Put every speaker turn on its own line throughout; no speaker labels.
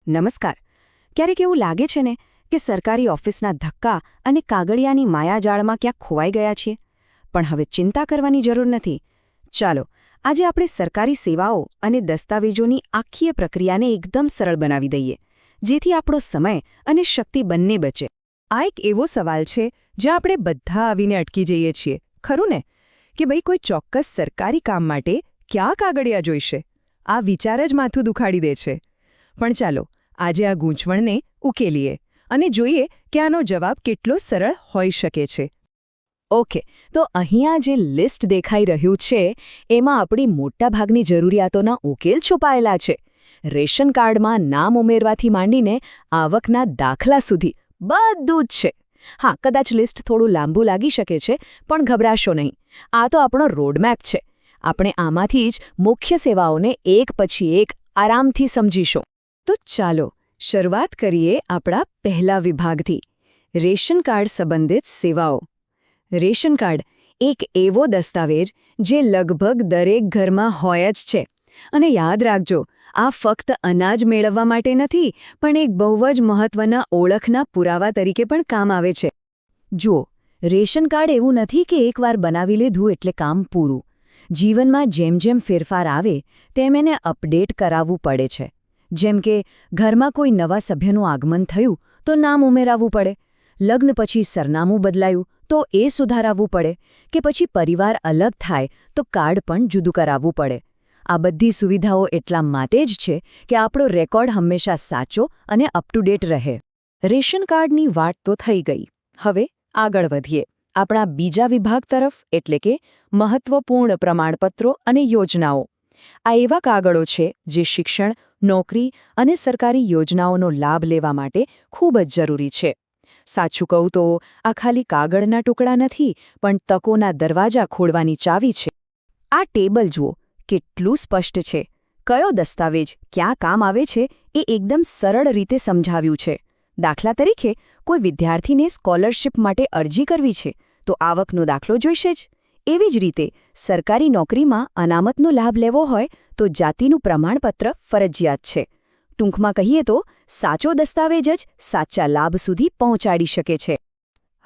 નમસ્કાર. ક્યારેક એવું લાગે છે ને કે સરકારી ઓફિસના ધક્કા અને કાગળિયાની માયાજાળમાં ક્યાંક ખોવાઈ ગયા છીએ, પણ હવે ચિંતા કરવાની જરૂર નથી. ચાલો આજે આપણે સરકારી સેવાઓ અને દસ્તાવેજોની આખી પ્રક્રિયાને એકદમ સરળ બનાવી દઈએ, જેથી આપણો સમય અને શક્તિ બંને બચે.
આ એક એવો સવાલ છે જ્યાં આપણે બધા આવીને અટકી જઈએ છીએ, ખરું ને? કે ભાઈ કોઈ ચોક્કસ સરકારી કામ માટે ક્યાં કાગળિયા જોઈશે? આ વિચાર જ માથું દુખાડી દે છે. પણ ચાલો આજે આ ગૂંચવણને ઉકેલીએ અને જોઈએ કે આનો જવાબ કેટલો સરળ હોઈ શકે છે. ઓકે, તો અહીંયા જે લિસ્ટ દેખાઈ રહ્યું છે એમાં આપણી મોટાભાગની જરૂરિયાતોના ઉકેલ છુપાયેલા છે. રેશન કાર્ડમાં નામ ઉમેરવાથી માંડીને આવકના દાખલા સુધી બધું જ છે. હા, કદાચ લિસ્ટ થોડું લાંબુ લાગી શકે છે, પણ ગભરાશો નહીં. આ તો આપણો રોડમેપ છે. આપણે આમાંથી જ મુખ્ય સેવાઓને એક પછી એક આરામથી સમજીશું. તો ચાલો શરૂઆત કરીએ આપણા પહેલા વિભાગથી, રેશન કાર્ડ સંબંધિત સેવાઓ. રેશન કાર્ડ એક એવો દસ્તાવેજ જે લગભગ દરેક ઘરમાં હોય જ છે. અને યાદ રાખજો, આ ફક્ત અનાજ મેળવવા માટે નથી, પણ એક બહુ જ મહત્વના ઓળખના પુરાવા તરીકે પણ કામ આવે છે. જુઓ, રેશન કાર્ડ એવું નથી કે એકવાર બનાવી લીધું એટલે કામ પૂરું. જીવનમાં જેમ જેમ ફેરફાર આવે તેમ એને અપડેટ કરાવવું પડે છે. જેમ કે ઘરમાં કોઈ નવા સભ્યનું આગમન થયું તો નામ ઉમેરાવવું પડે, લગ્ન પછી સરનામું બદલાયું તો એ સુધારાવવું પડે, કે પછી પરિવાર અલગ થાય તો કાર્ડ પણ જુદું કરાવવું પડે. આ બધી સુવિધાઓ એટલા માટે જ છે કે આપણો રેકોર્ડ હંમેશા સાચો અને અપ ટુ ડેટ રહે. રેશન કાર્ડની વાત તો થઈ ગઈ. હવે આગળ વધીએ આપણા બીજા વિભાગ તરફ, એટલે કે મહત્વપૂર્ણ પ્રમાણપત્રો અને યોજનાઓ. આ એવા કાગળો છે જે શિક્ષણ, નોકરી અને સરકારી યોજનાઓનો લાભ લેવા માટે ખૂબ જ જરૂરી છે. સાચું કહું તો આ ખાલી કાગળના ટુકડા નથી, પણ તકોના દરવાજા ખોલવાની ચાવી છે. આ ટેબલ જુઓ, કેટલું સ્પષ્ટ છે. કયો દસ્તાવેજ ક્યાં કામ આવે છે એ એકદમ સરળ રીતે સમજાવ્યું છે. દાખલા તરીકે, કોઈ વિદ્યાર્થીને સ્કોલરશિપ માટે અરજી કરવી છે તો આવકનો દાખલો જોઈશે જ. એવી જ રીતે સરકારી નોકરીમાં અનામતનો લાભ લેવો હોય તો જાતિનું પ્રમાણપત્ર ફરજિયાત છે. ટૂંકમાં કહીએ તો સાચો દસ્તાવેજ જ સાચા લાભ સુધી પહોંચાડી શકે છે.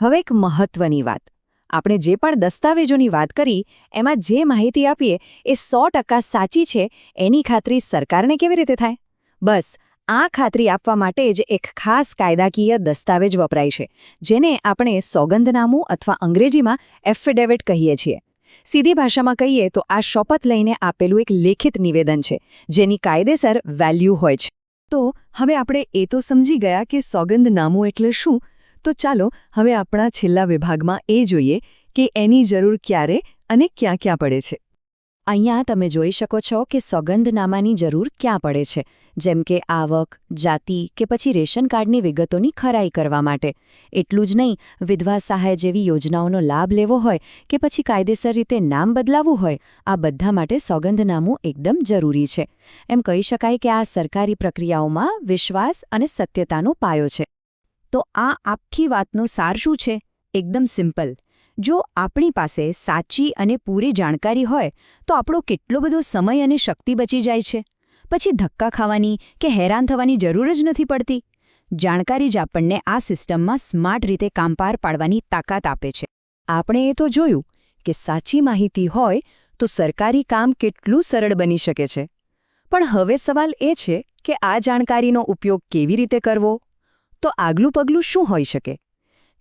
હવે એક મહત્વની વાત, આપણે જે પણ દસ્તાવેજોની વાત કરી એમાં જે માહિતી આપીએ એ 100% સાચી છે એની ખાતરી સરકારને કેવી રીતે થાય? બસ આ ખાતરી આપવા માટે જ એક ખાસ કાયદાકીય દસ્તાવેજ વપરાય છે, જેને આપણે સોગંદનામું અથવા અંગ્રેજીમાં એફિડેવિટ કહીએ છીએ. સીધી ભાષામાં કહીએ તો આ શપથ લઈને આપેલું એક લેખિત નિવેદન છે, જેની કાયદેસર વેલ્યુ હોય છે. તો હવે આપણે એ તો સમજી ગયા કે સોગંદનામું એટલે શું. તો ચાલો હવે આપણા છેલ્લા વિભાગમાં એ જોઈએ કે એની જરૂર ક્યારે અને ક્યાં ક્યાં પડે છે. અહીંયા તમે જોઈ શકો છો કે સોગંદનામાની જરૂર ક્યાં પડે છે, જેમ કે આવક, જાતિ કે પછી રેશન કાર્ડની વિગતોની ખરાઈ કરવા માટે. એટલું જ નહીં, વિધવા સહાય જેવી યોજનાઓનો લાભ લેવો હોય કે પછી કાયદેસર રીતે નામ બદલાવવું હોય, આ બધા માટે સોગંદનામું એકદમ જરૂરી છે. એમ કહી શકાય કે આ સરકારી પ્રક્રિયાઓમાં વિશ્વાસ અને સત્યતાનો પાયો છે. તો આ આખી વાતનો સાર શું છે? એકદમ સિમ્પલ. જો આપણી પાસે સાચી અને પૂરી જાણકારી હોય તો આપણો કેટલો બધો સમય અને શક્તિ બચી જાય છે. પછી ધક્કા ખાવાની કે હેરાન થવાની જરૂર જ નથી પડતી. જાણકારી જ આપણને આ સિસ્ટમમાં સ્માર્ટ રીતે કામ પાર પાડવાની તાકાત આપે છે. આપણે એ તો જોયું કે સાચી માહિતી હોય તો સરકારી કામ કેટલું સરળ બની શકે છે. પણ હવે સવાલ એ છે કે આ જાણકારીનો ઉપયોગ કેવી રીતે કરવો? તો આગલું પગલું શું હોઈ શકે?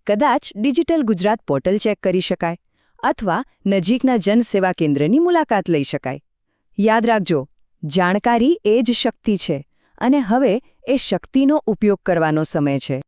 કદાચ ડિજિટલ ગુજરાત પોર્ટલ ચેક કરી શકાય, અથવા નજીકના જનસેવા કેન્દ્રની મુલાકાત લઈ શકાય. યાદ રાખજો, જાણકારી એ જ શક્તિ છે, અને હવે એ શક્તિનો ઉપયોગ કરવાનો સમય છે.